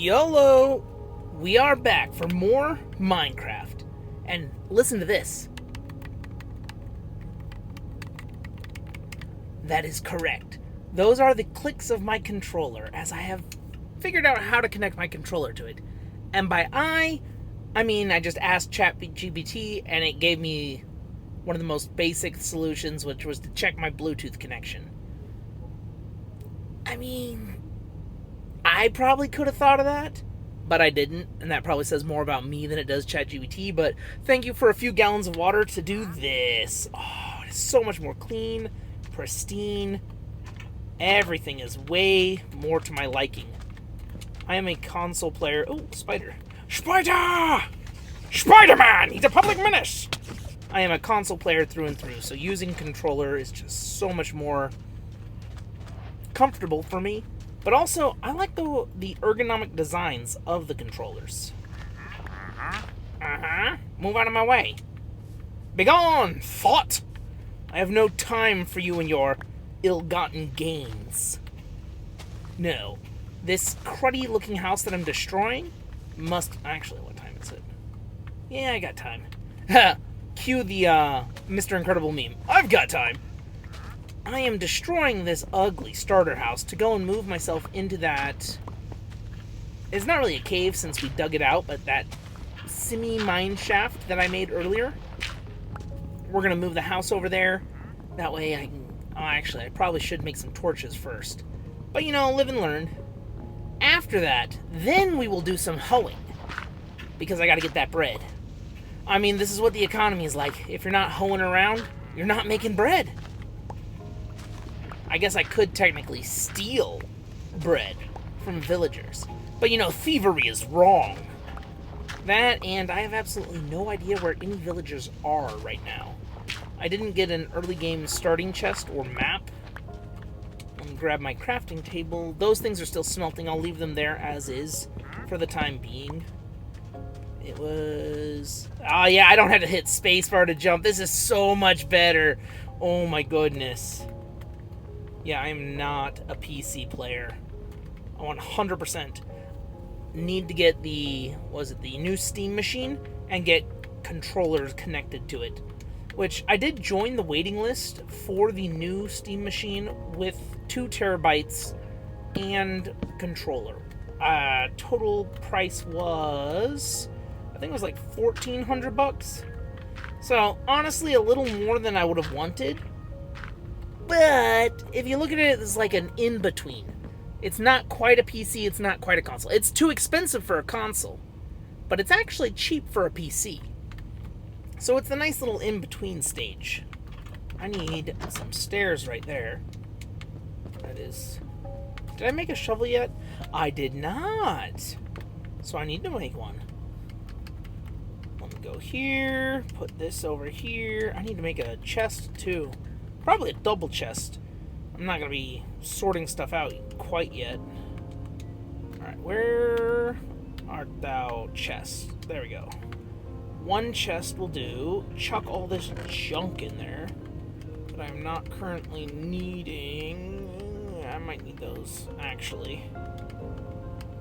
YOLO! We are back for more Minecraft. And listen to this. That is correct. Those are the clicks of my controller as I have figured out how to connect my controller to it. And by I mean I just asked ChatGPT and it gave me one of the most basic solutions, which was to check my Bluetooth connection. I mean, I probably could have thought of that, but I didn't, and that probably says more about me than it does ChatGPT, but thank you for a few gallons of water to do this. Oh, it's so much more clean, pristine. Everything is way more to my liking. I am a console player. Oh, spider. Spider! Spider-Man! He's a public menace! I am a console player through and through, so using controller is just so much more comfortable for me. But also, I like the ergonomic designs of the controllers. Move out of my way. Begone, thought! I have no time for you and your ill-gotten gains. No. This cruddy-looking house that I'm destroying must... Actually, what time is it? Yeah, I got time. Cue the Mr. Incredible meme. I've got time! I am destroying this ugly starter house to go and move myself into that... It's not really a cave since we dug it out, but that semi-mine shaft that I made earlier. We're going to move the house over there. That way I can... Oh, actually, I probably should make some torches first. But, you know, live and learn. After that, then we will do some hoeing. Because I got to get that bread. I mean, this is what the economy is like. If you're not hoeing around, you're not making bread. I guess I could technically steal bread from villagers. But, you know, thievery is wrong. That, and I have absolutely no idea where any villagers are right now. I didn't get an early game starting chest or map. Let me grab my crafting table. Those things are still smelting. I'll leave them there as is for the time being. It was... Oh, yeah, I don't have to hit spacebar to jump. This is so much better. Oh, my goodness. Yeah, I am not a PC player. I 100% need to get the new Steam machine and get controllers connected to it. Which, I did join the waiting list for the new Steam machine with 2 terabytes and controller. Total price was... I think it was like $1,400. So, honestly, a little more than I would have wanted. But, if you look at it as like an in-between. It's not quite a PC, it's not quite a console. It's too expensive for a console. But it's actually cheap for a PC. So it's a nice little in-between stage. I need some stairs right there. That is... Did I make a shovel yet? I did not. So I need to make one. Let me go here. Put this over here. I need to make a chest too. Probably a double chest. I'm not going to be sorting stuff out quite yet. Alright, where art thou, chest? There we go. 1 chest will do. Chuck all this junk in there that I'm not currently needing. I might need those, actually.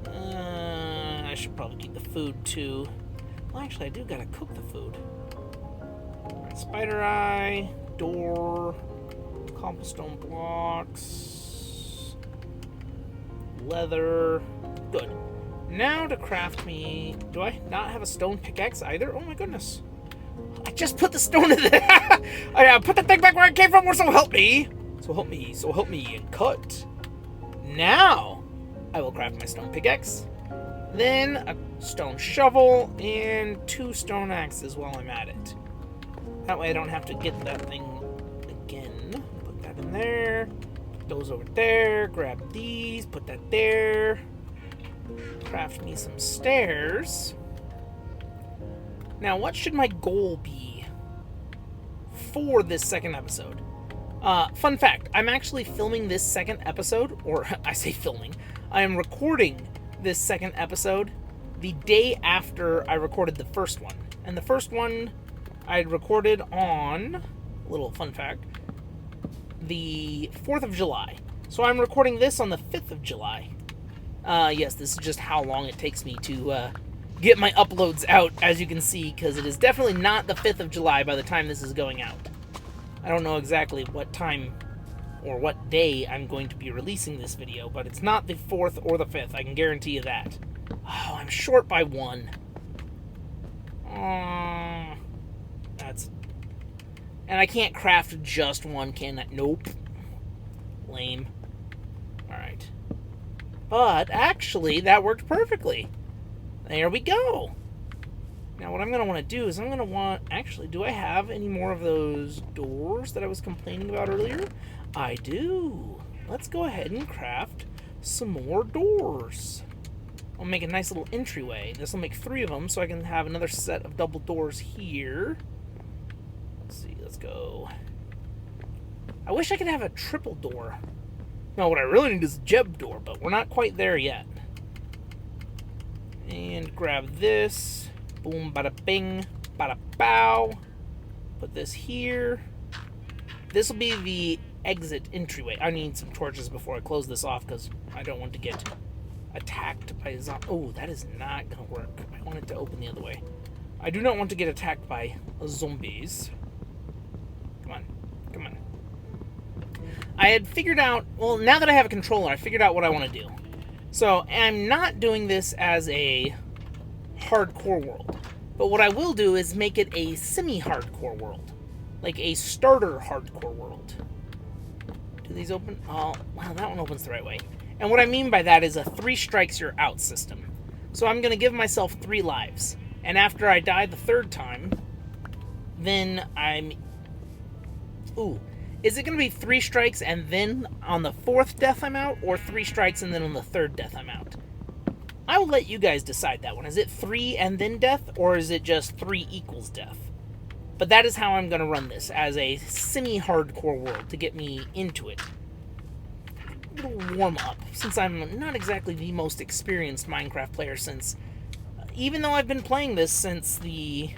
I should probably keep the food, too. Well, actually, I do gotta cook the food. Alright, spider eye, door, cobblestone blocks, leather. Good. Now to craft me... Do I not have a stone pickaxe either? Oh my goodness. I just put the stone in there. I put the thing back where it came from, so help me. So help me, and cut. Now, I will craft my stone pickaxe. Then a stone shovel and 2 stone axes while I'm at it. That way I don't have to get that thing again. Put that in there. Put those over there. Grab these. Put that there. Craft me some stairs. Now, what should my goal be for this second episode? Fun fact, I'm actually filming this second episode, or I say filming, I am recording this second episode the day after I recorded the first one. And the first one I recorded on, little fun fact, the 4th of July. So I'm recording this on the 5th of July. Yes, this is just how long it takes me to get my uploads out, as you can see, because it is definitely not the 5th of July by the time this is going out. I don't know exactly what time or what day I'm going to be releasing this video, but it's not the 4th or the 5th, I can guarantee you that. Oh, I'm short by 1. That's... And I can't craft just one, can I? Nope. Lame. Alright. But, actually, that worked perfectly. There we go. Now, what I'm going to want to do is I'm going to want... Actually, do I have any more of those doors that I was complaining about earlier? I do. Let's go ahead and craft some more doors. I'll make a nice little entryway. This will make 3 of them, so I can have another set of double doors here. Let's see, let's go. I wish I could have a triple door. No, what I really need is a Jeb door, but we're not quite there yet. And grab this. Boom, bada bing, bada bow. Put this here. This will be the exit entryway. I need some torches before I close this off because I don't want to get attacked by zombies. Oh, that is not going to work. I want it to open the other way. I do not want to get attacked by zombies. Come on. Come on. I had figured out... Well, now that I have a controller, I figured out what I want to do. So, I'm not doing this as a hardcore world. But what I will do is make it a semi-hardcore world. Like a starter hardcore world. Do these open? Oh, wow, that one opens the right way. And what I mean by that is a 3 strikes you're out system. So I'm going to give myself 3 lives. And after I die the 3rd time, then I'm... Ooh. Is it going to be 3 strikes and then on the 4th death I'm out? Or 3 strikes and then on the 3rd death I'm out? I will let you guys decide that one. Is it 3 and then death? Or is it just 3 equals death? But that is how I'm going to run this, as a semi-hardcore world, to get me into it. A little warm-up, since I'm not exactly the most experienced Minecraft player since... even though I've been playing this since the...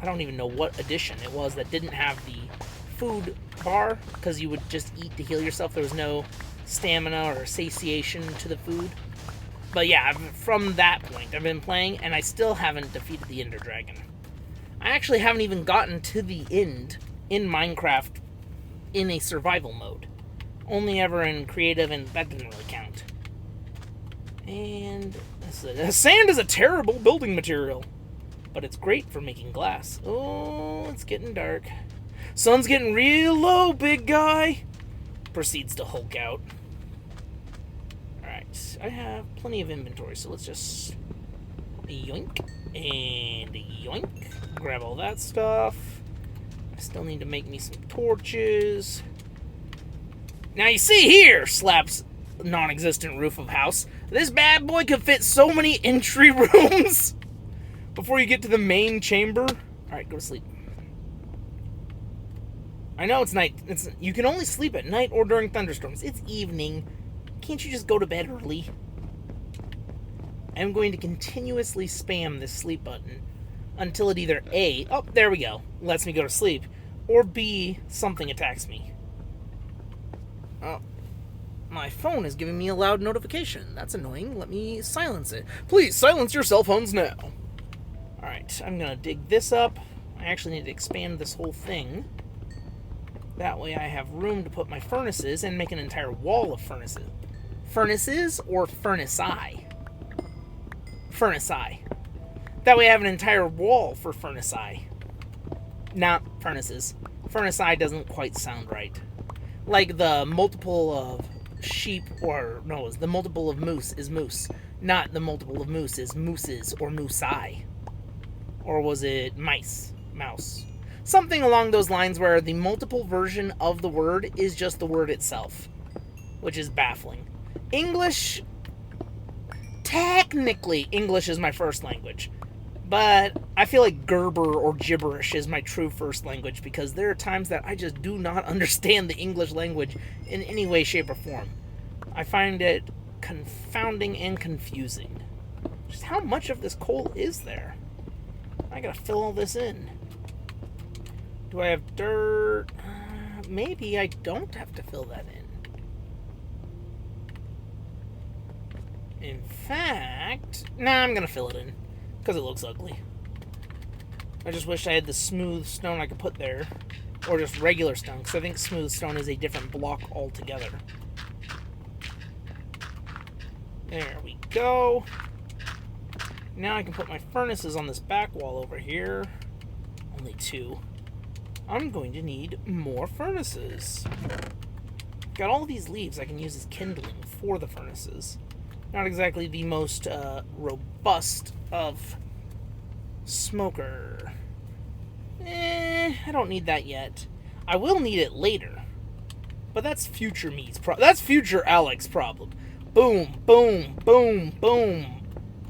I don't even know what edition it was that didn't have the food bar, because you would just eat to heal yourself. There was no stamina or satiation to the food. But yeah, from that point, I've been playing, and I still haven't defeated the Ender Dragon. I actually haven't even gotten to the end in Minecraft in a survival mode. Only ever in creative, and that didn't really count. And sand is a terrible building material, but it's great for making glass. Oh, it's getting dark. Sun's getting real low, big guy. Proceeds to Hulk out. Alright, I have plenty of inventory, so let's just yoink and yoink. Grab all that stuff. I still need to make me some torches. Now you see here, slaps non-existent roof of house. This bad boy could fit so many entry rooms before you get to the main chamber. Alright, go to sleep. I know it's night. You can only sleep at night or during thunderstorms. It's evening. Can't you just go to bed early? I'm going to continuously spam this sleep button until it either A, oh, there we go, lets me go to sleep, or B, something attacks me. Oh, my phone is giving me a loud notification. That's annoying. Let me silence it. Please, silence your cell phones now. Alright, I'm going to dig this up. I actually need to expand this whole thing. That way I have room to put my furnaces and make an entire wall of furnaces. Furnaces or furnace-eye? Furnace-eye. That way I have an entire wall for furnace-eye. Not furnaces. Furnace-eye doesn't quite sound right. Like the multiple of sheep, or no, the multiple of moose is moose. Not the multiple of moose is mooses or moose-eye. Or was it mice? Mouse. Something along those lines where the multiple version of the word is just the word itself. Which is baffling. English... Technically, English is my first language. But I feel like Gerber or gibberish is my true first language because there are times that I just do not understand the English language in any way, shape, or form. I find it confounding and confusing. Just how much of this coal is there? I gotta fill all this in. Do I have dirt? Maybe I don't have to fill that in. In fact, nah, I'm gonna fill it in because it looks ugly. I just wish I had the smooth stone I could put there, or just regular stone, because I think smooth stone is a different block altogether. There we go. Now I can put my furnaces on this back wall over here. Only 2. I'm going to need more furnaces. Got all these leaves I can use as kindling for the furnaces. Not exactly the most robust of smoker. I don't need that yet. I will need it later. But that's future me's that's future Alex's problem. Boom, boom, boom, boom,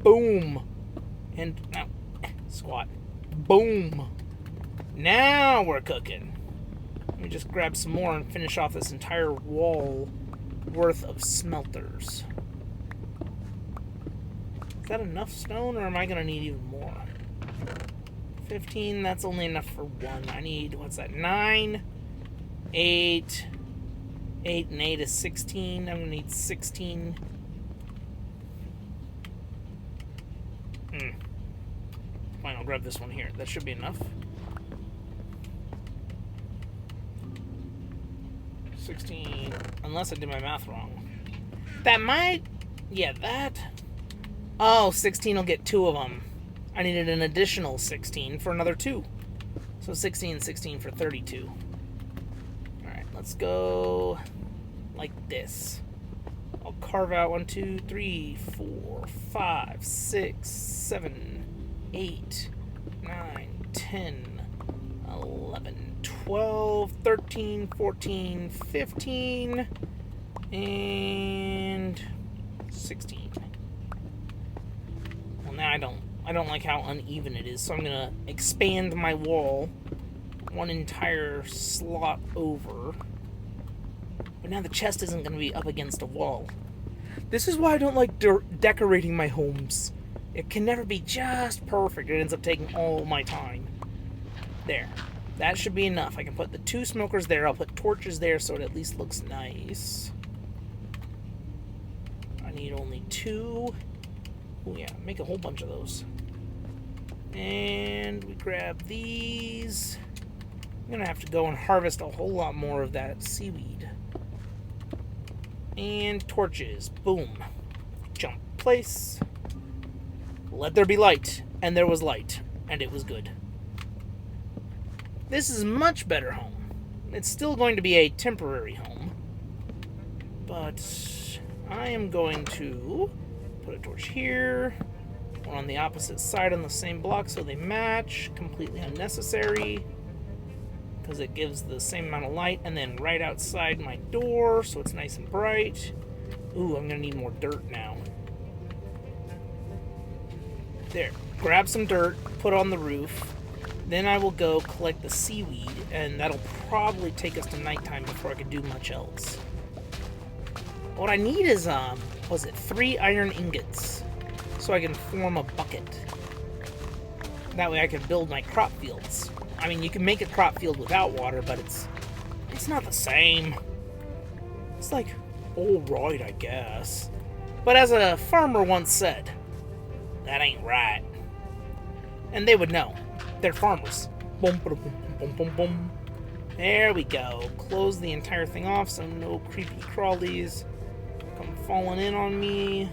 boom. And now, squat. Boom. Now we're cooking. Let me just grab some more and finish off this entire wall worth of smelters. Is that enough stone, or am I going to need even more? 15, that's only enough for 1. I need, what's that, 9, 8, 8 and 8 is 16. I'm going to need 16. Fine, I'll grab this one here. That should be enough. 16, unless I did my math wrong. That might, yeah, that. Oh, 16 will get 2 of them. I needed an additional 16 for another 2. So 16 and 16 for 32. Alright, let's go like this. I'll carve out 1, 2, 3, 4, 5, 6, 7, 8, 9, 10, 11, 12, 13, 14, 15, and 16. Well, now I don't like how uneven it is, so I'm gonna expand my wall 1 entire slot over. But now the chest isn't gonna be up against a wall. This is why I don't like decorating my homes. It can never be just perfect. It ends up taking all my time. There. That should be enough. I can put the 2 smokers there. I'll put torches there so it at least looks nice. I need only 2. Oh yeah, make a whole bunch of those. And we grab these. I'm gonna have to go and harvest a whole lot more of that seaweed. And torches. Boom. Jump. Place. Let there be light. And there was light. And it was good. This is a much better home. It's still going to be a temporary home. But I am going to put a torch here. One on the opposite side on the same block so they match. Completely unnecessary. Because it gives the same amount of light. And then right outside my door so it's nice and bright. Ooh, I'm going to need more dirt now. There. Grab some dirt. Put on the roof. Then I will go collect the seaweed. And that'll probably take us to nighttime before I can do much else. What I need is, was it 3 iron ingots? So I can form a bucket. That way I can build my crop fields. I mean, you can make a crop field without water, but it's not the same. It's like, alright, I guess. But as a farmer once said, that ain't right. And they would know. They're farmers. Boom, boom, boom, boom, boom, boom. There we go. Close the entire thing off so no creepy crawlies come falling in on me.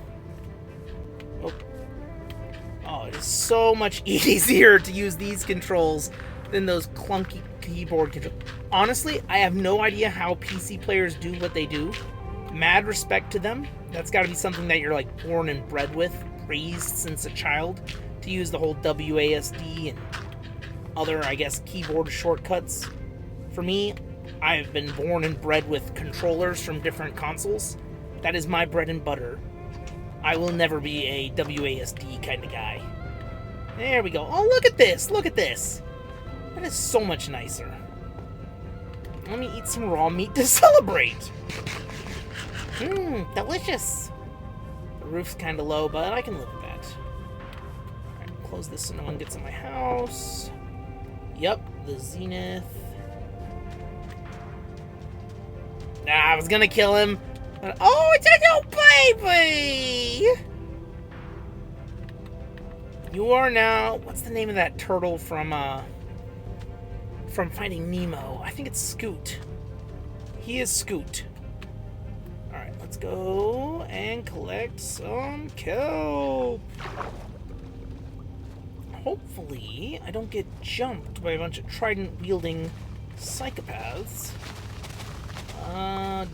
Oh, it is so much easier to use these controls than those clunky keyboard controls. Honestly, I have no idea how PC players do what they do. Mad respect to them. That's got to be something that you're like born and bred with, raised since a child, to use the whole WASD and other, I guess, keyboard shortcuts. For me, I've been born and bred with controllers from different consoles. That is my bread and butter. I will never be a WASD kind of guy. There we go. Oh, look at this! Look at this! That is so much nicer. Let me eat some raw meat to celebrate! Mmm, delicious! The roof's kind of low, but I can live with that. Alright, close this so no one gets in my house. Yep, the Zenith. Nah, I was gonna kill him. But, oh, it's a new baby! You are now... What's the name of that turtle from Finding Nemo? I think it's Scoot. He is Scoot. Alright, let's go and collect some kelp. Hopefully, I don't get jumped by a bunch of trident-wielding psychopaths.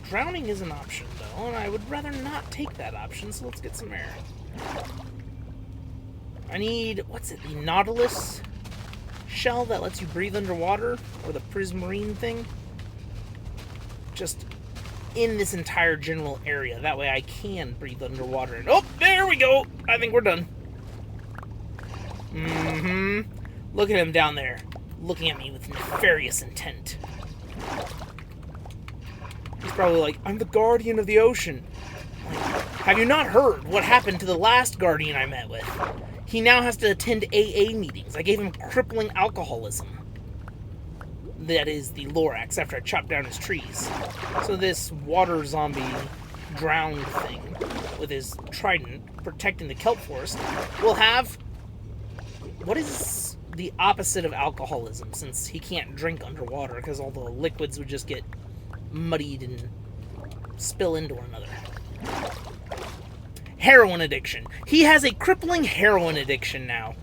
Drowning is an option, though, and I would rather not take that option, so let's get some air. I need, what's it, the Nautilus shell that lets you breathe underwater, or the Prismarine thing? Just in this entire general area. That way I can breathe underwater. And, oh, there we go! I think we're done. Look at him down there, looking at me with nefarious intent. He's probably like, I'm the guardian of the ocean. Like, have you not heard what happened to the last guardian I met with? He now has to attend AA meetings. I gave him crippling alcoholism. That is the Lorax, after I chopped down his trees. So this water zombie drowned thing with his trident protecting the kelp forest will have... What is the opposite of alcoholism, since he can't drink underwater because all the liquids would just get muddied and spill into one another? Heroin addiction. He has a crippling heroin addiction now.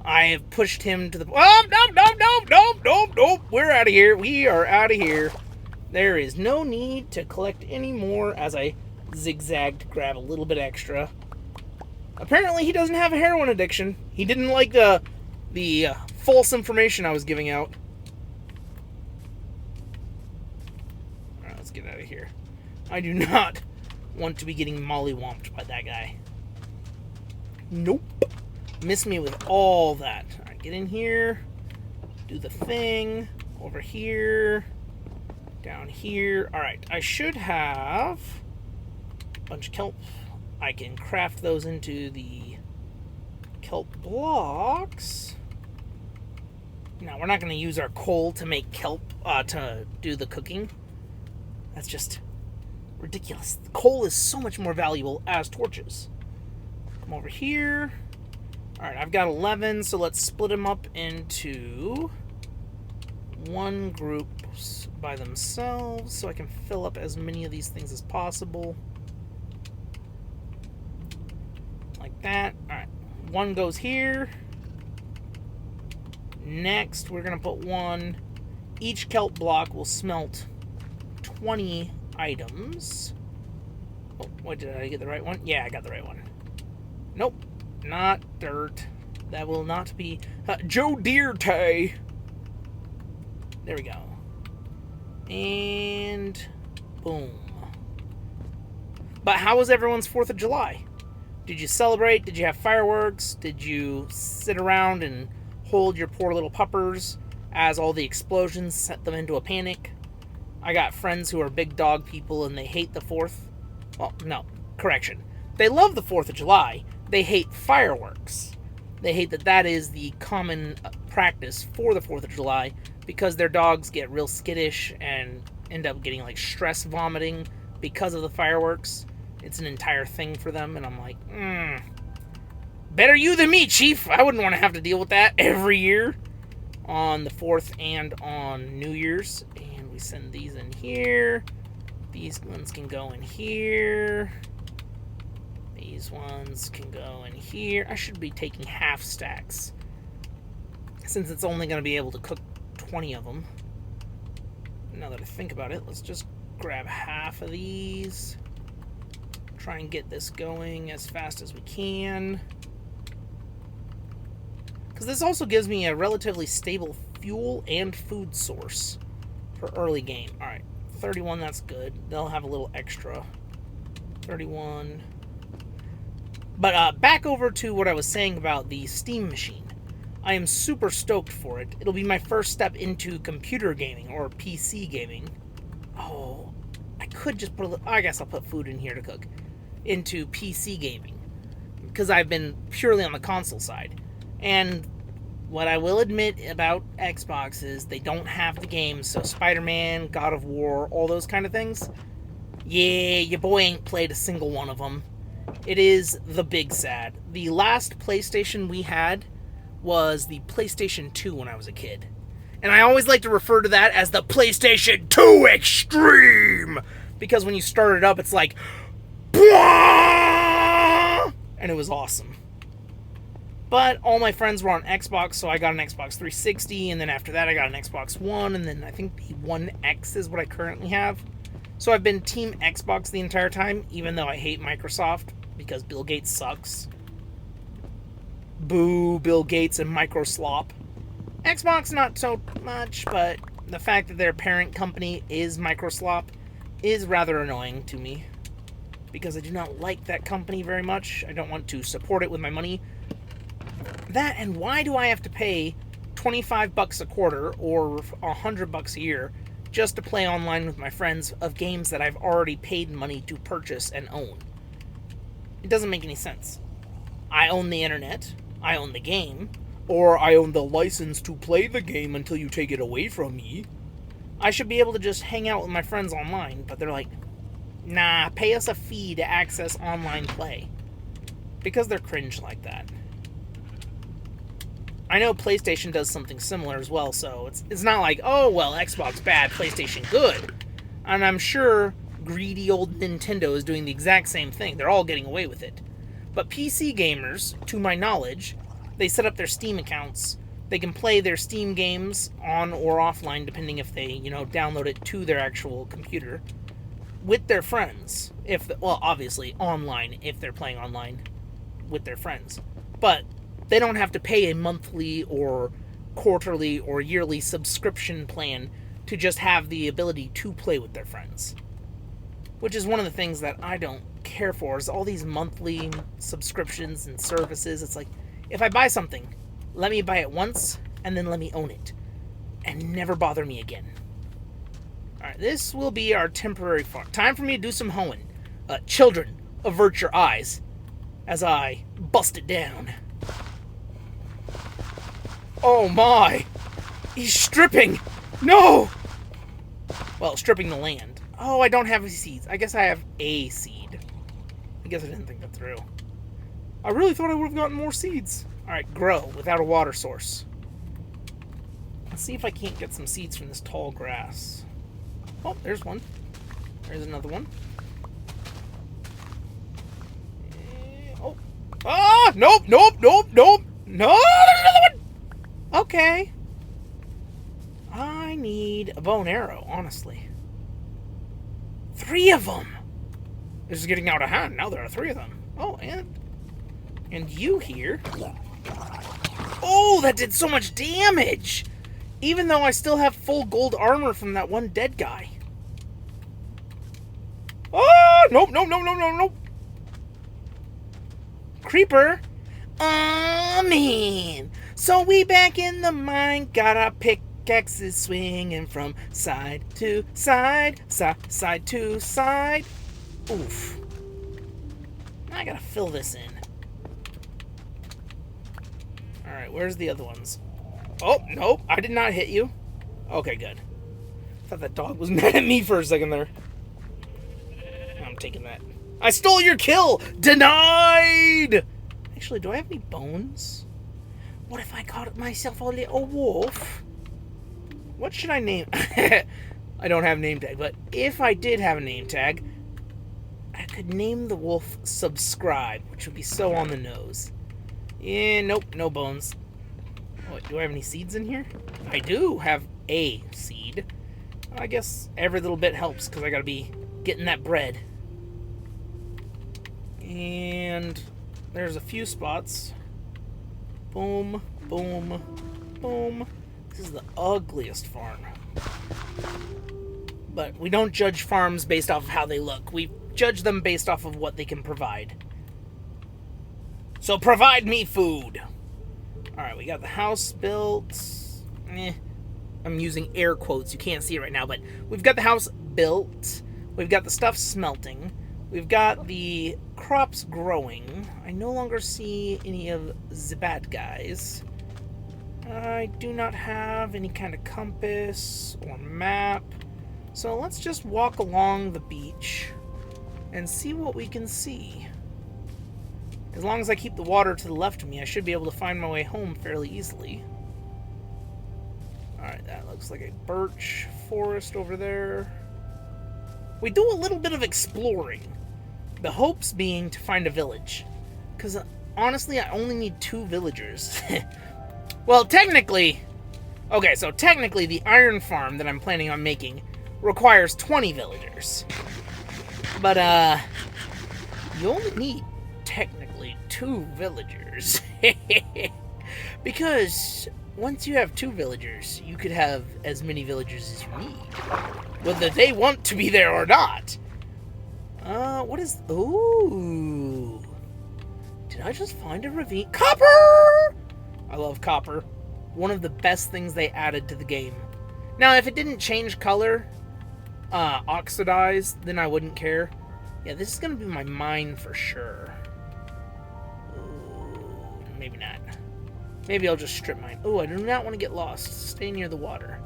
I have pushed him to the... Oh, nope. We're out of here. We are out of here. There is no need to collect any more as I zigzag to grab a little bit extra. Apparently he doesn't have a heroin addiction. He didn't like the false information I was giving out. Alright, let's get out of here. I do not want to be getting mollywomped by that guy. Nope. Miss me with all that. Alright, get in here. Do the thing. Over here. Down here. Alright, I should have a bunch of kelp. I can craft those into the kelp blocks. Now, we're not going to use our coal to make kelp, to do the cooking. That's just ridiculous. Coal is so much more valuable as torches. Come over here. Alright, I've got 11, so let's split them up into one group by themselves so I can fill up as many of these things as possible. Like that. Alright, one goes here. Next, we're going to put one. Each kelp block will smelt 20 items. Oh, what, did I get the right one? Yeah, I got the right one. Nope, not dirt. That will not be Joe Dierte. There we go. And boom. But how was everyone's 4th of July? Did you celebrate? Did you have fireworks? Did you sit around and hold your poor little puppers as all the explosions sent them into a panic? I got friends who are big dog people and they hate the 4th. Well, no, correction. They love the 4th of July. They hate fireworks. They hate that is the common practice for the 4th of July because their dogs get real skittish and end up getting like stress vomiting because of the fireworks. It's an entire thing for them, and I'm like, better you than me, Chief. I wouldn't want to have to deal with that every year on the 4th and on New Year's. And we send these in here. These ones can go in here. These ones can go in here. I should be taking half stacks since it's only going to be able to cook 20 of them. Now that I think about it, let's just grab half of these. Try and get this going as fast as we can. Because this also gives me a relatively stable fuel and food source for early game. Alright, 31, that's good. They'll have a little extra. 31. But back over to what I was saying about the Steam machine. I am super stoked for it. It'll be my first step into computer gaming, or PC gaming. Oh, I could just put I guess I'll put food in here to cook. Into PC gaming. Because I've been purely on the console side. And what I will admit about Xbox is they don't have the games. So Spider-Man, God of War, all those kind of things. Yeah, your boy ain't played a single one of them. It is the big sad. The last PlayStation we had was the PlayStation 2 when I was a kid. And I always like to refer to that as the PlayStation 2 Extreme! Because when you start it up, it's like... And it was awesome. But all my friends were on Xbox, so I got an Xbox 360, and then after that I got an Xbox One, and then I think the One X is what I currently have. So I've been Team Xbox the entire time, even though I hate Microsoft, because Bill Gates sucks. Boo, Bill Gates and Microslop. Xbox, not so much, but the fact that their parent company is Microslop is rather annoying to me. Because I do not like that company very much. I don't want to support it with my money. That, and why do I have to pay $25 a quarter or $100 a year just to play online with my friends of games that I've already paid money to purchase and own? It doesn't make any sense. I own the internet, I own the game, or I own the license to play the game until you take it away from me. I should be able to just hang out with my friends online, but they're like, nah, pay us a fee to access online play. Because they're cringe like that. I know PlayStation does something similar as well, so it's not like, oh, well, Xbox bad, PlayStation good. And I'm sure greedy old Nintendo is doing the exact same thing. They're all getting away with it. But PC gamers, to my knowledge, they set up their Steam accounts. They can play their Steam games on or offline, depending if they, download it to their actual computer, with their friends. Well, obviously, online, if they're playing online with their friends. But they don't have to pay a monthly or quarterly or yearly subscription plan to just have the ability to play with their friends. Which is one of the things that I don't care for, is all these monthly subscriptions and services. It's like, if I buy something, let me buy it once, and then let me own it. And never bother me again. Alright, this will be our temporary farm. Time for me to do some hoeing. Children, avert your eyes as I bust it down. Oh my! He's stripping! No! Well, stripping the land. Oh, I don't have any seeds. I guess I have a seed. I guess I didn't think that through. I really thought I would have gotten more seeds. Alright, grow without a water source. Let's see if I can't get some seeds from this tall grass. Oh, there's one. There's another one. Oh. Ah! Nope, nope, nope, nope! No! There's another one! Okay. I need a bow and arrow, honestly. 3 of them! This is getting out of hand. Now there are 3 of them. Oh, and you here. Oh, that did so much damage! Even though I still have full gold armor from that one dead guy. Oh, nope, nope, nope, nope, nope, nope. Creeper. Oh, man. So we back in the mine, got our pickaxes swinging from side to side, side to side. Oof. I gotta fill this in. Alright, where's the other ones? Oh, nope, I did not hit you. Okay, good. I thought that dog was mad at me for a second there. I'm taking that. I stole your kill! Denied! Actually, do I have any bones? What if I caught myself a little wolf? What should I name? I don't have a name tag, but if I did have a name tag, I could name the wolf Subscribe, which would be so on the nose. Yeah, nope, no bones. What, do I have any seeds in here? I do have a seed. I guess every little bit helps, because I gotta be getting that bread. And there's a few spots. Boom, boom, boom. This is the ugliest farm. But we don't judge farms based off of how they look. We judge them based off of what they can provide. So provide me food. Alright, we got the house built. I'm using air quotes. You can't see it right now, but we've got the house built. We've got the stuff smelting. We've got the crops growing. I no longer see any of the bad guys. I do not have any kind of compass or map. So let's just walk along the beach and see what we can see. As long as I keep the water to the left of me, I should be able to find my way home fairly easily. Alright, that looks like a birch forest over there. We do a little bit of exploring. The hopes being to find a village. Because, honestly, I only need 2 villagers. Well, technically... Okay, so technically the iron farm that I'm planning on making requires 20 villagers. But, you only need, technically, 2 villagers. Because once you have 2 villagers, you could have as many villagers as you need. Whether they want to be there or not. What is... Ooh. Did I just find a ravine? Copper! I love copper. One of the best things they added to the game. Now, if it didn't change color, oxidize, then I wouldn't care. Yeah, this is going to be my mine for sure. Ooh, maybe not. Maybe I'll just strip mine. Oh, I do not want to get lost. Stay near the water.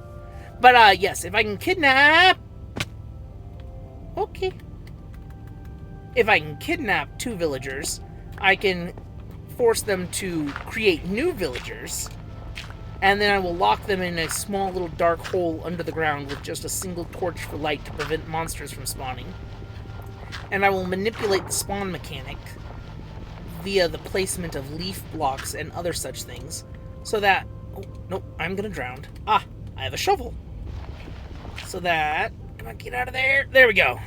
But, yes, if I can kidnap... Okay. If I can kidnap 2 villagers, I can force them to create new villagers, and then I will lock them in a small little dark hole under the ground with just a single torch for light to prevent monsters from spawning. And I will manipulate the spawn mechanic via the placement of leaf blocks and other such things, so that... Oh, nope, I'm gonna drown. Ah, I have a shovel. So that... Come on, get out of there. There we go.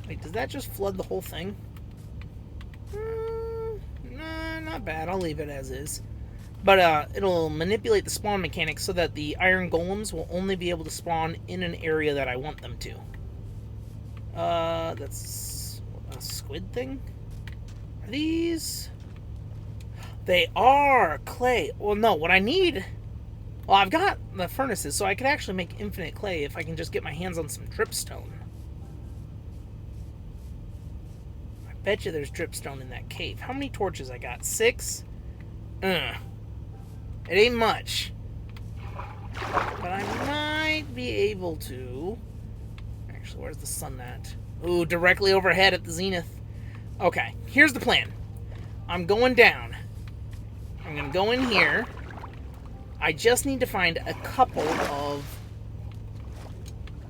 Wait, does that just flood the whole thing? Nah, not bad. I'll leave it as is. But it'll manipulate the spawn mechanic so that the iron golems will only be able to spawn in an area that I want them to. That's a squid thing? Are these... They are clay. Well, no, what I need... Well, I've got the furnaces, so I could actually make infinite clay if I can just get my hands on some dripstone. I bet you there's dripstone in that cave. How many torches I got? 6? It ain't much. But I might be able to... Actually, where's the sun at? Ooh, directly overhead at the zenith. Okay, here's the plan. I'm going down. I'm going to go in here. I just need to find a couple of...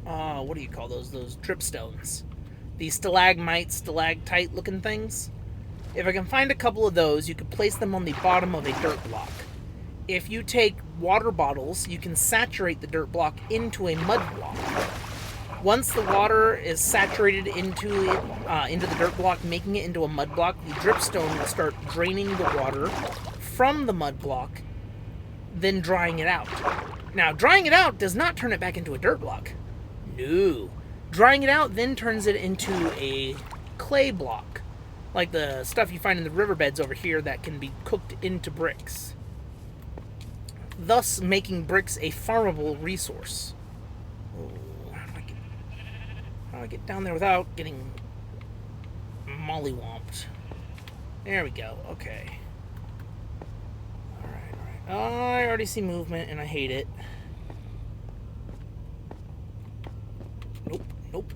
what do you call those? Those dripstones. These stalagmite, stalactite looking things. If I can find a couple of those, you can place them on the bottom of a dirt block. If you take water bottles, you can saturate the dirt block into a mud block. Once the water is saturated into it, into the dirt block, making it into a mud block, the dripstone will start draining the water from the mud block, then drying it out. Now, drying it out does not turn it back into a dirt block. No. Drying it out then turns it into a clay block, like the stuff you find in the riverbeds over here that can be cooked into bricks, thus making bricks a farmable resource. Oh, how do I get down there without getting mollywomped? There we go. Okay. Alright. I already see movement, and I hate it. Nope.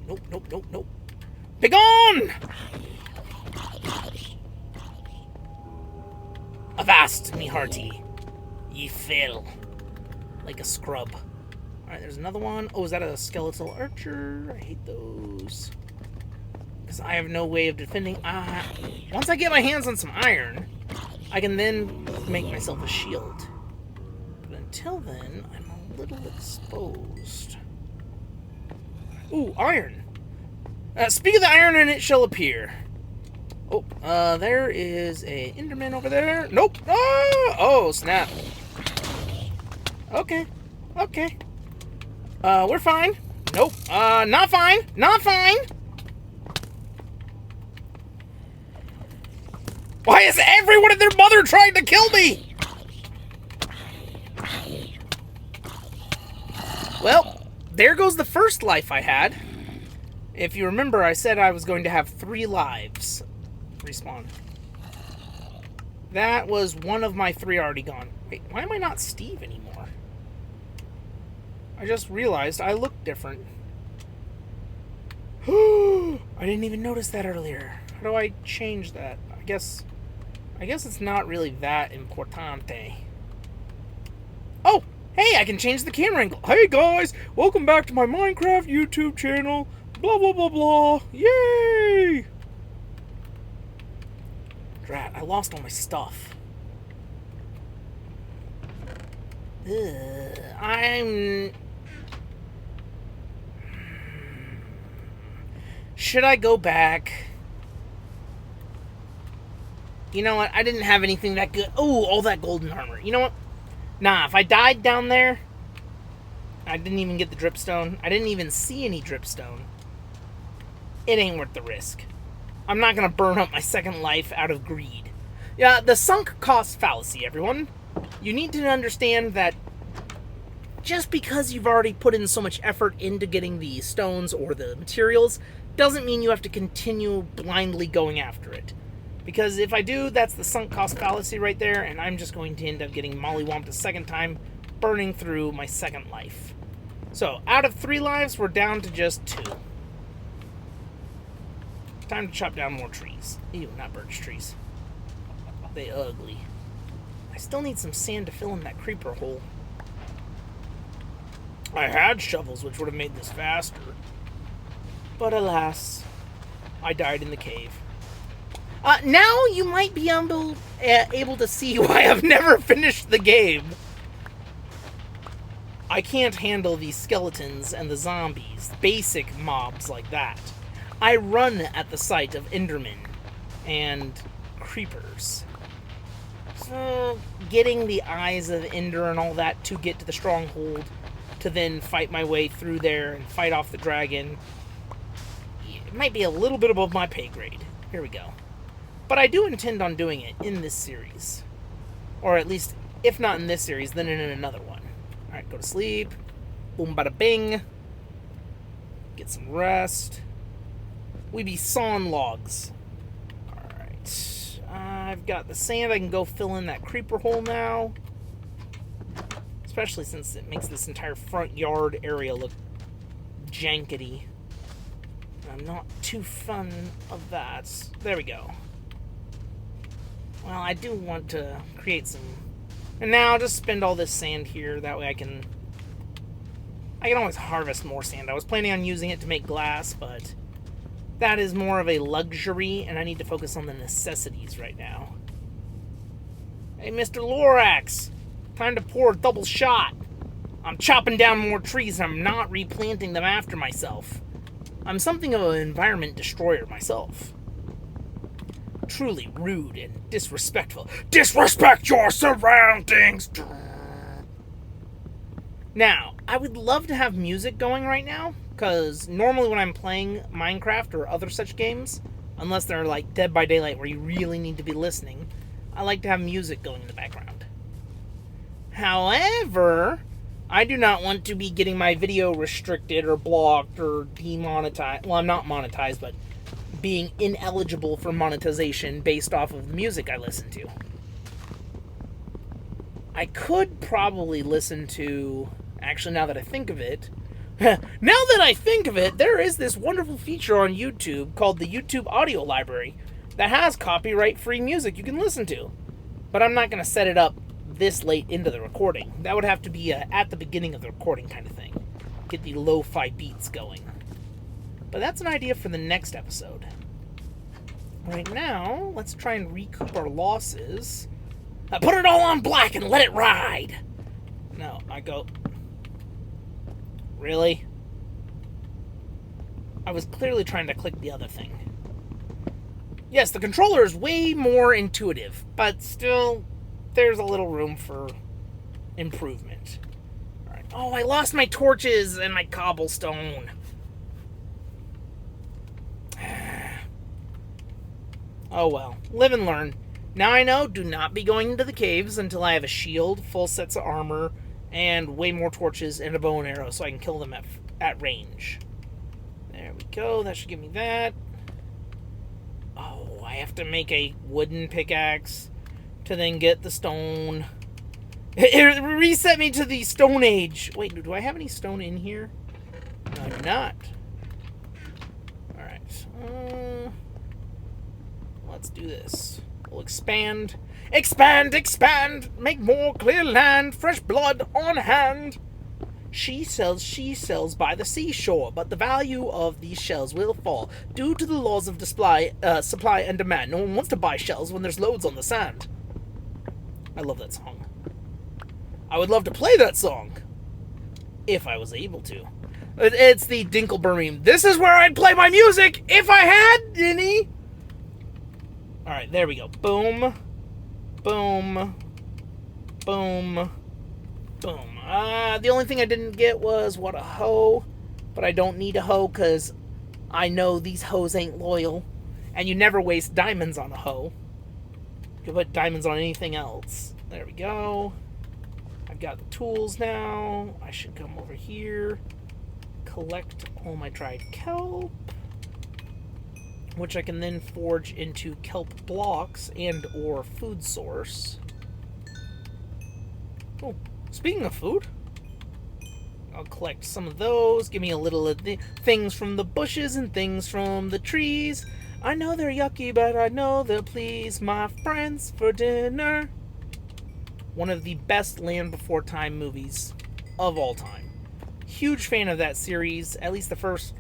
Begone! Avast, me hearty. Ye fail. Like a scrub. Alright, there's another one. Oh, is that a skeletal archer? I hate those. Because I have no way of defending. Once I get my hands on some iron, I can then make myself a shield. But until then, I'm a little exposed. Ooh, iron. Speak of the iron and it shall appear. Oh, there is a Enderman over there. Nope. Oh, snap. Okay. We're fine. Nope. Not fine. Not fine. Why is everyone and their mother trying to kill me? Well, there goes the first life I had. If you remember, I said I was going to have 3 lives respawn. That was one of my 3 already gone. Wait, why am I not Steve anymore? I just realized I look different. I didn't even notice that earlier. How do I change that? I guess it's not really that importante. Oh, hey, I can change the camera angle. Hey guys, welcome back to my Minecraft YouTube channel. Blah, blah, blah, blah. Yay! Drat, I lost all my stuff. Should I go back? You know what? I didn't have anything that good. Oh, all that golden armor. You know what? Nah, if I died down there, I didn't even get the dripstone. I didn't even see any dripstone. It ain't worth the risk. I'm not going to burn up my second life out of greed. Yeah, the sunk cost fallacy, everyone. You need to understand that just because you've already put in so much effort into getting the stones or the materials doesn't mean you have to continue blindly going after it. Because if I do, that's the sunk cost fallacy right there, and I'm just going to end up getting mollywomped a second time, burning through my second life. So, out of 3 lives, we're down to just 2. Time to chop down more trees. Ew, not birch trees. They ugly. I still need some sand to fill in that creeper hole. I had shovels, which would have made this faster. But alas, I died in the cave. Now you might be able to see why I've never finished the game. I can't handle these skeletons and the zombies, basic mobs like that. I run at the sight of Endermen and creepers. So, getting the eyes of Ender and all that to get to the stronghold, to then fight my way through there and fight off the dragon, it might be a little bit above my pay grade. Here we go. But I do intend on doing it in this series. Or at least, if not in this series, then in another one. Alright, go to sleep. Boom, bada bing. Get some rest. We be sawing logs. Alright. I've got the sand. I can go fill in that creeper hole now. Especially since it makes this entire front yard area look jankety. I'm not too fond of that. There we go. Well, I do want to create some... And now I'll just spend all this sand here. That way I can always harvest more sand. I was planning on using it to make glass, but that is more of a luxury, and I need to focus on the necessities right now. Hey, Mr. Lorax! Time to pour a double shot. I'm chopping down more trees, and I'm not replanting them after myself. I'm something of an environment destroyer myself. Truly rude and disrespectful. Disrespect your surroundings! Now, I would love to have music going right now, because normally when I'm playing Minecraft or other such games, unless they're like Dead by Daylight where you really need to be listening, I like to have music going in the background. However, I do not want to be getting my video restricted or blocked or demonetized. Well, I'm not monetized, but being ineligible for monetization based off of the music I listen to. I could probably listen to... Actually, now that I think of it... now that I think of it, there is this wonderful feature on YouTube called the YouTube Audio Library that has copyright-free music you can listen to. But I'm not going to set it up this late into the recording. That would have to be at the beginning of the recording kind of thing. Get the lo-fi beats going. But that's an idea for the next episode. Right now, let's try and recoup our losses. Put it all on black and let it ride! No, I go... Really? I was clearly trying to click the other thing. Yes, the controller is way more intuitive, but still, there's a little room for improvement. Alright. Oh, I lost my torches and my cobblestone. Oh well, live and learn. Now I know, do not be going into the caves until I have a shield, full sets of armor, and way more torches and a bow and arrow so I can kill them at range. There we go, that should give me that. Oh, I have to make a wooden pickaxe to then get the stone. It reset me to the Stone Age. Wait, do I have any stone in here? No, I do not. Alright. let's do this. We'll expand. Expand, expand! Make more clear land, fresh blood on hand. She sells by the seashore, but the value of these shells will fall due to the laws of supply and demand. No one wants to buy shells when there's loads on the sand. I love that song. I would love to play that song. If I was able to. It's the Dinkleberry. This is where I'd play my music if I had any. Alright, there we go. Boom. Boom. Boom. Boom. The only thing I didn't get was, what, a hoe? But I don't need a hoe because I know these hoes ain't loyal. And you never waste diamonds on a hoe. You can put diamonds on anything else. There we go. I've got the tools now. I should come over here. Collect all my dried kelp. Which I can then forge into kelp blocks and or food source. Oh, speaking of food, I'll collect some of those. Give me a little of the things from the bushes and things from the trees. I know they're yucky, but I know they'll please my friends for dinner. One of the best Land Before Time movies of all time. Huge fan of that series, at least the first,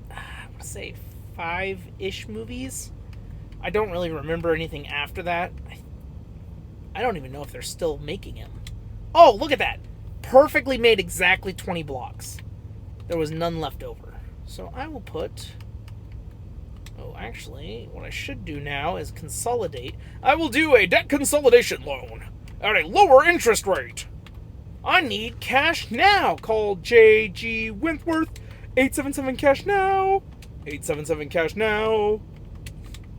I want to say, 5-ish movies. I don't really remember anything after that. I don't even know if they're still making them. Oh, look at that! Perfectly made exactly 20 blocks. There was none left over. So I will put... Oh, actually, what I should do now is consolidate. I will do a debt consolidation loan at a lower interest rate. I need cash now. Call J.G. Wentworth. 877 cash now. 877 cash now.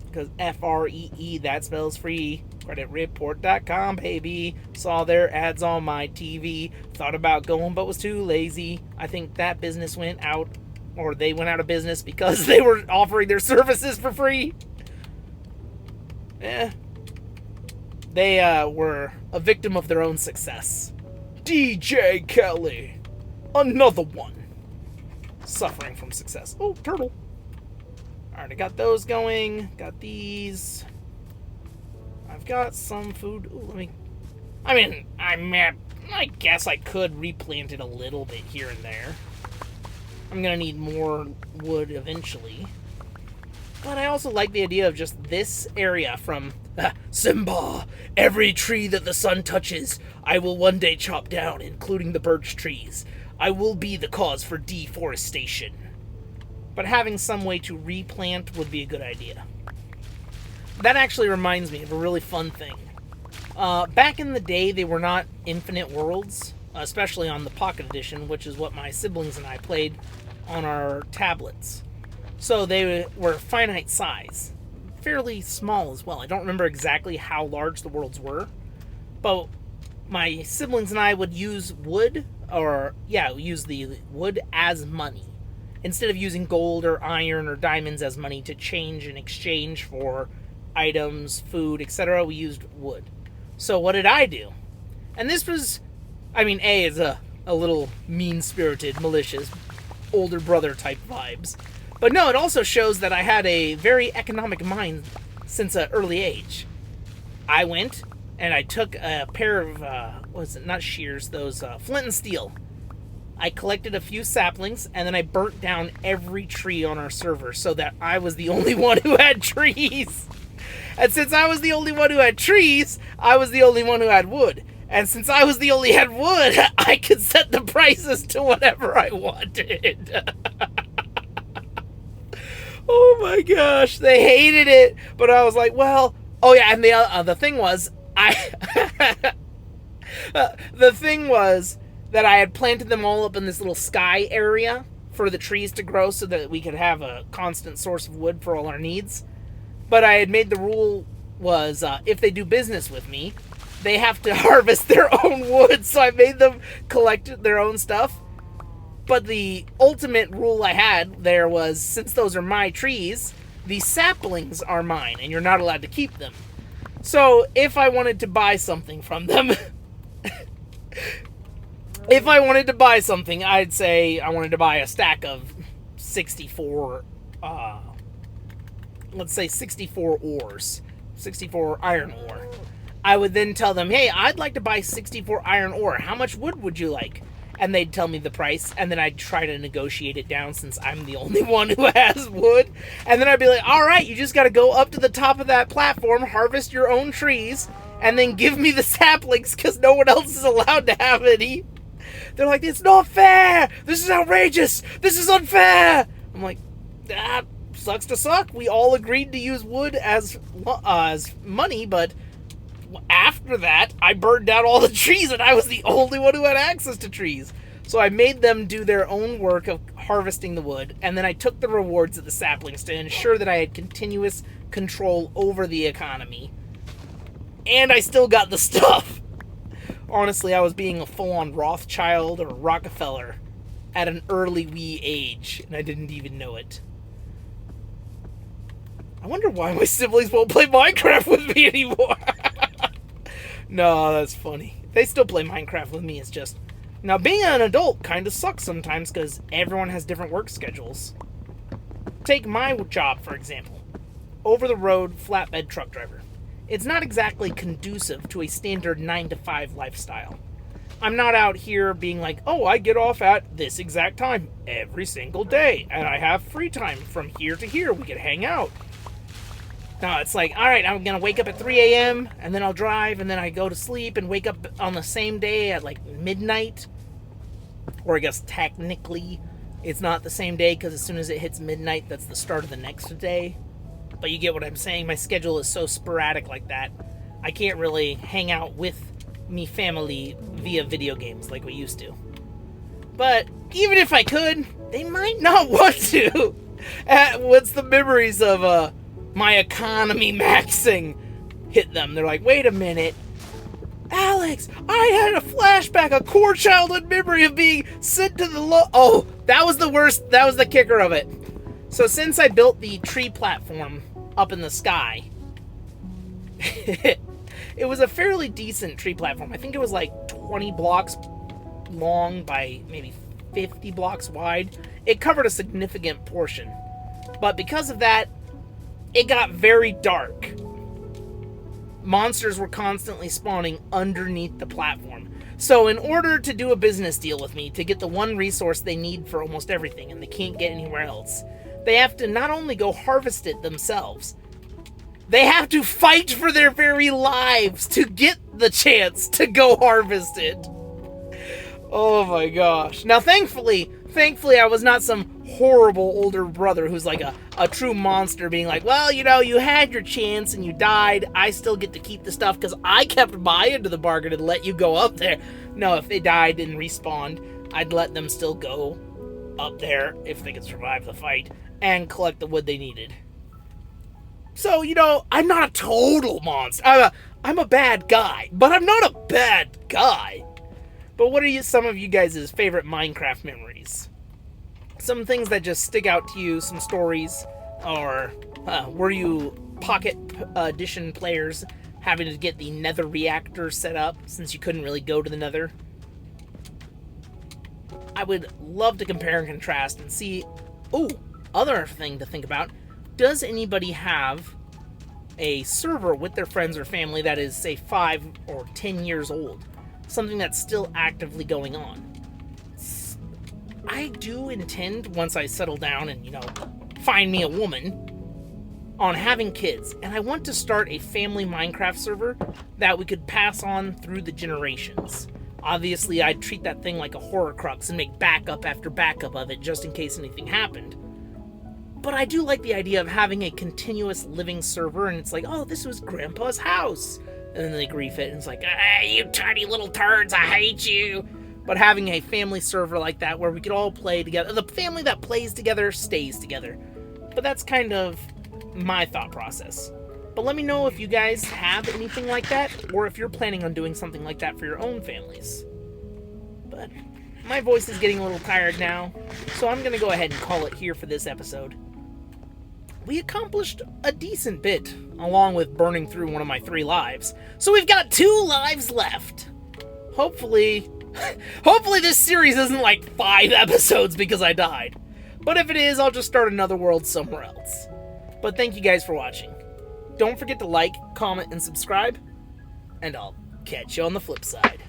Because FREE, that spells free. CreditReport.com, baby. Saw their ads on my TV. Thought about going, but was too lazy. I think that business went out, or they went out of business because they were offering their services for free. They were a victim of their own success. DJ Kelly. Another one. Suffering from success. Oh, turtle. Alright, I got those going. Got these. I've got some food. Ooh, let me... I guess I could replant it a little bit here and there. I'm gonna need more wood eventually. But I also like the idea of just this area from Simba. Every tree that the sun touches, I will one day chop down, including the birch trees. I will be the cause for deforestation. But having some way to replant would be a good idea. That actually reminds me of a really fun thing. Back in the day, they were not infinite worlds, especially on the Pocket Edition, which is what my siblings and I played on our tablets. So they were finite size, fairly small as well. I don't remember exactly how large the worlds were, but my siblings and I would use wood, use the wood as money. Instead of using gold or iron or diamonds as money to change in exchange for items, food, etc., we used wood. So what did I do? And this was, A is a little mean-spirited, malicious, older brother type vibes. But no, it also shows that I had a very economic mind since an early age. I went and I took a pair of, not shears, those flint and steel. I collected a few saplings, and then I burnt down every tree on our server so that I was the only one who had trees. And since I was the only one who had trees, I was the only one who had wood. And since I was the only had wood, I could set the prices to whatever I wanted. Oh my gosh, they hated it. But I was like, well, oh yeah, and the thing was, the thing was that I had planted them all up in this little sky area for the trees to grow so that we could have a constant source of wood for all our needs. But I had made the rule was, if they do business with me, they have to harvest their own wood, so I made them collect their own stuff. But the ultimate rule I had there was, since those are my trees, the saplings are mine, and you're not allowed to keep them. So, if I wanted to buy something from them... If I wanted to buy something, I'd say I wanted to buy a stack of 64 let's say 64 ores, 64 iron ore. I would then tell them, hey, I'd like to buy 64 iron ore. How much wood would you like? And they'd tell me the price, and then I'd try to negotiate it down since I'm the only one who has wood. And then I'd be like, all right, you just got to go up to the top of that platform, harvest your own trees, and then give me the saplings because no one else is allowed to have any. They're like, it's not fair. This is outrageous. This is unfair. I'm like, sucks to suck. We all agreed to use wood as money, but after that, I burned down all the trees, and I was the only one who had access to trees. So I made them do their own work of harvesting the wood, and then I took the rewards of the saplings to ensure that I had continuous control over the economy. And I still got the stuff. Honestly, I was being a full-on Rothschild or Rockefeller at an early wee age, and I didn't even know it. I wonder why my siblings won't play Minecraft with me anymore. No, that's funny. They still play Minecraft with me. It's just... Now, being an adult kind of sucks sometimes because everyone has different work schedules. Take my job, for example. Over-the-road flatbed truck driver. It's not exactly conducive to a standard 9-to-5 lifestyle. I'm not out here being like, oh, I get off at this exact time every single day, and I have free time from here to here. We can hang out. No, it's like, all right, I'm going to wake up at 3 a.m., and then I'll drive, and then I go to sleep and wake up on the same day at, like, midnight. Or I guess technically it's not the same day, because as soon as it hits midnight, that's the start of the next day. But you get what I'm saying. My schedule is so sporadic like that. I can't really hang out with me family via video games like we used to. But even if I could, they might not want to. Once the memories of, my economy maxing hit them. They're like, wait a minute. Alex, I had a flashback, a core childhood memory of being sent to the Oh, that was the worst. That was the kicker of it. So since I built the tree platform up in the sky, it was a fairly decent tree platform. I think it was like 20 blocks long by maybe 50 blocks wide. It covered a significant portion. But because of that, it got very dark. Monsters were constantly spawning underneath the platform. So in order to do a business deal with me, to get the one resource they need for almost everything, and they can't get anywhere else, they have to not only go harvest it themselves, they have to fight for their very lives to get the chance to go harvest it. Oh my gosh. Now thankfully I was not some horrible older brother who's like a true monster being like, well, you know, you had your chance and you died. I still get to keep the stuff because I kept my end of the bargain and let you go up there. No, if they died and respawned, I'd let them still go up there if they could survive the fight and collect the wood they needed. So, you know, I'm not a total monster. I'm a bad guy, but I'm not a bad guy. But what are some of you guys' favorite Minecraft memories? Some things that just stick out to you, some stories, or were you Pocket Edition players having to get the Nether reactor set up since you couldn't really go to the Nether? I would love to compare and contrast and see... Oh, other thing to think about. Does anybody have a server with their friends or family that is, say, 5 or 10 years old? Something that's still actively going on. I do intend, once I settle down and, you know, find me a woman, on having kids. And I want to start a family Minecraft server that we could pass on through the generations. Obviously, I'd treat that thing like a horror crux and make backup after backup of it just in case anything happened. But I do like the idea of having a continuous living server, and it's like, oh, this was Grandpa's house. And then they grief it, and it's like, you tiny little turds, I hate you. But having a family server like that where we could all play together, the family that plays together stays together. But that's kind of my thought process. But let me know if you guys have anything like that, or if you're planning on doing something like that for your own families. But my voice is getting a little tired now, so I'm going to go ahead and call it here for this episode. We accomplished a decent bit, along with burning through one of my 3 lives. So we've got 2 lives left. Hopefully this series isn't like 5 episodes because I died. But if it is, I'll just start another world somewhere else. But thank you guys for watching. Don't forget to like, comment, and subscribe, and I'll catch you on the flip side.